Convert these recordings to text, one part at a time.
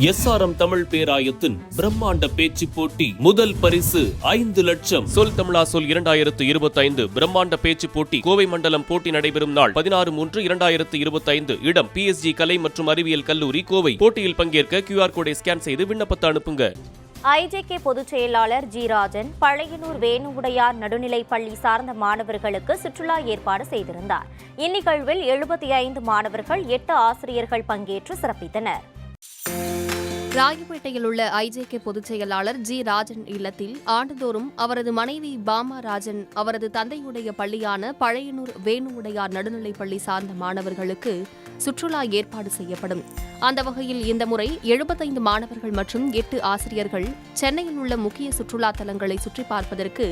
SRM Tamil பேராயத்தின் பிரம்மாண்ட பேச்சு போட்டி முதல் பரிசு 5 லட்சம். சொல் தமிழா சொல் 2025 பிரம்மாண்ட பேச்சு போட்டி கோவை மண்டலம். போட்டி நடைபெறும் நாள் 16/3/2025. இடம் PSG கலை மற்றும் அறிவியல் கல்லூரி, கோவை. போட்டியில் பங்கேற்க QR கோடை ஸ்கேன் செய்து விண்ணப்பத்தை அனுப்புங்க. IJK பொதுச் செயலாளர் G. ராஜன் பழையனூர் வேணுவுடையார் நடுநிலைப் பள்ளி சார்ந்த மாணவர்களுக்கு சுற்றுலா ஏற்பாடு செய்திருந்தார். இந்நிகழ்வில் 75 மாணவர்கள் 8 ஆசிரியர்கள் பங்கேற்று சிறப்பித்தனர். ராயப்பேட்டையில் உள்ள IJK பொதுச் செயலாளர் G. ராஜன் இல்லத்தில் ஆண்டுதோறும் அவரது மனைவி பாமா ராஜன் அவரது தந்தையுடைய பள்ளியான பழையனூர் வேணுவுடையார் நடுநிலைப் பள்ளி சார்ந்த மாணவர்களுக்கு சுற்றுலா ஏற்பாடு செய்யப்படும். அந்த வகையில் இந்த முறை 75 மாணவர்கள் மற்றும் 8 ஆசிரியர்கள் சென்னையில் உள்ள முக்கிய சுற்றுலா தலங்களை சுற்றி பார்ப்பதற்கு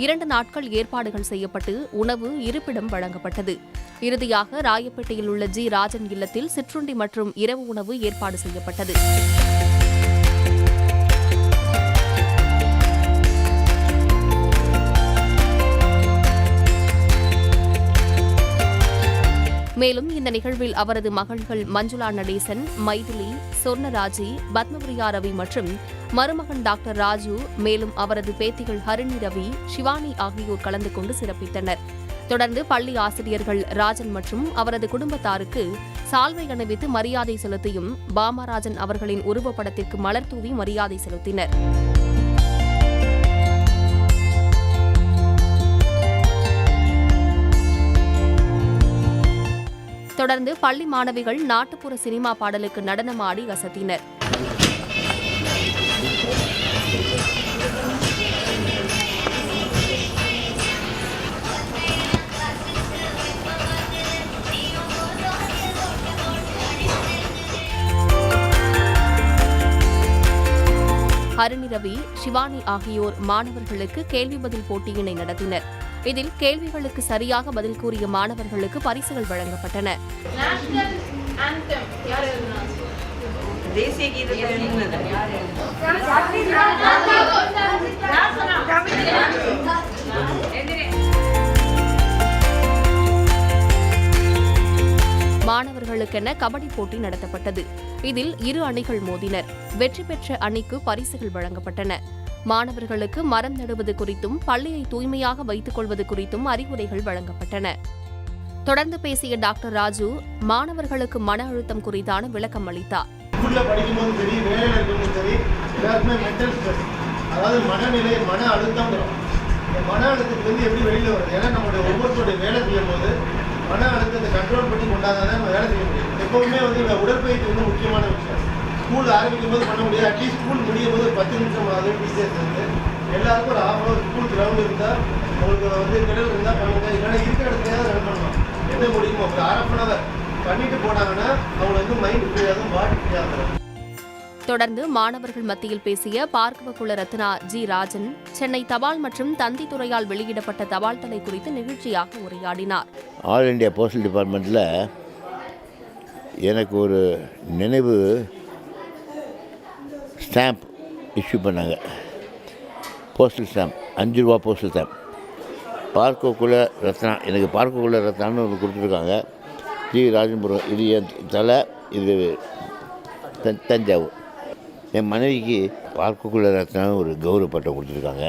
2 நாட்கள் ஏற்பாடுகள் செய்யப்பட்டு உணவு, இருப்பிடம் வழங்கப்பட்டது. இறுதியாக ராயப்பேட்டையில் உள்ள G. ராஜன் இல்லத்தில் சிற்றுண்டி மற்றும் இரவு உணவு ஏற்பாடு செய்யப்பட்டது. மேலும் இந்த நிகழ்வில் அவரது மகள்கள் மஞ்சுளா நடேசன், மைதிலி, சொர்ணராஜி, பத்மபிரியா ரவி மற்றும் மருமகன் டாக்டர் ராஜு, மேலும் அவரது பேத்திகள் ஹரிணி ரவி, சிவானி ஆகியோர் கலந்து கொண்டு சிறப்பித்தனர். தொடர்ந்து பள்ளி ஆசிரியர்கள் ராஜன் மற்றும் அவரது குடும்பத்தாருக்கு சால்வை அணிவித்து மரியாதை செலுத்தியும் பாமாராஜன் அவர்களின் உருவப்படத்திற்கு மலர் தூவி மரியாதை செலுத்தினர். தொடர்ந்து பள்ளி மாணவிகள் நாட்டுப்புற சினிமா பாடலுக்கு நடனமாடி அசத்தினர். ஹரிணி ரவி, சிவானி ஆகியோர் மாணவர்களுக்கு கேள்வி பதில் போட்டியினை நடத்தினர். இதில் கேள்விகளுக்கு சரியாக பதில் கூறிய மாணவர்களுக்கு பரிசுகள் வழங்கப்பட்டன. மாணவர்களுக்கென கபடி போட்டி நடத்தப்பட்டது. இதில் 2 அணிகள் மோதினர். வெற்றி பெற்ற அணிக்கு பரிசுகள் வழங்கப்பட்டன. மாணவர்களுக்கு மரம் நடுவது குறித்தும் பள்ளியை தூய்மையாக வைத்துக் கொள்வது குறித்தும் அறிவுரைகள் வழங்கப்பட்டன. தொடர்ந்து பேசிய டாக்டர் ராஜு மாணவர்களுக்கு மன அழுத்தம் குறித்தான விளக்கம் அளித்தார். மன அழுத்தத்துக்கு எப்படி வெளியில வருது? ஏன்னா நம்மளுடைய ஒவ்வொருத்தருடைய வேலை செய்யும் போது மன அழுத்தத்தை கண்ட்ரோல் பண்ணி கொண்டாதான் நம்ம வேலை செய்ய முடியும். எப்பவுமே உடற்பயிற்சி முக்கியமான விஷயம். ஸ்கூல் ஆரம்பிக்கும் போது பண்ண முடியாது. அட்லீஸ்ட் ஸ்கூல் முடியும் போது 10 நிமிஷம் டீச்சர்ஸ் இருந்து எல்லாருக்கும் ஒரு ½ ஹவர் ஸ்கூல் கிரவுண்ட் இருந்தால் உங்களுக்கு கிடல் இருந்தால் பண்ணுங்க. இல்லைன்னா இருக்கிற இடத்துல ரன் பண்ணலாம். என்ன முடியுமோ ஒரு ½ ஹவர் பண்ணிட்டு போனாங்கன்னா அவங்களுக்கு மைண்ட் ஃப்ரீயாகும், பாடி ஃப்ரீயாகும். தொடர்ந்து மாணவர்கள் மத்தியில் பேசிய பார்க்கவக்குள்ள ரத்னா G. ராஜன் சென்னை தபால் மற்றும் தந்தி துறையால் வெளியிடப்பட்ட தபால் தலை குறித்து நிகழ்ச்சியாக உரையாடினார். ஆல் இண்டியா போஸ்டல் டிபார்ட்மெண்ட்டில் எனக்கு ஒரு நினைவு ஸ்டாம்ப் இஷ்யூ பண்ணாங்க. போஸ்டல் ஸ்டாம்ப், 5 ரூபா போஸ்டல் ஸ்டாம்ப். பார்க்கக்குள்ள ரத்னா, எனக்கு பார்க்கக்குள்ள ரத்னான்னு ஒன்று கொடுத்துருக்காங்க. G. ராஜன்புரம், இது என் தலை, இது தஞ்சாவூர். என் மனைவிக்கு பார்க்கக்குள்ள ரத்னான்னு ஒரு கௌரவ பட்டம் கொடுத்துருக்காங்க.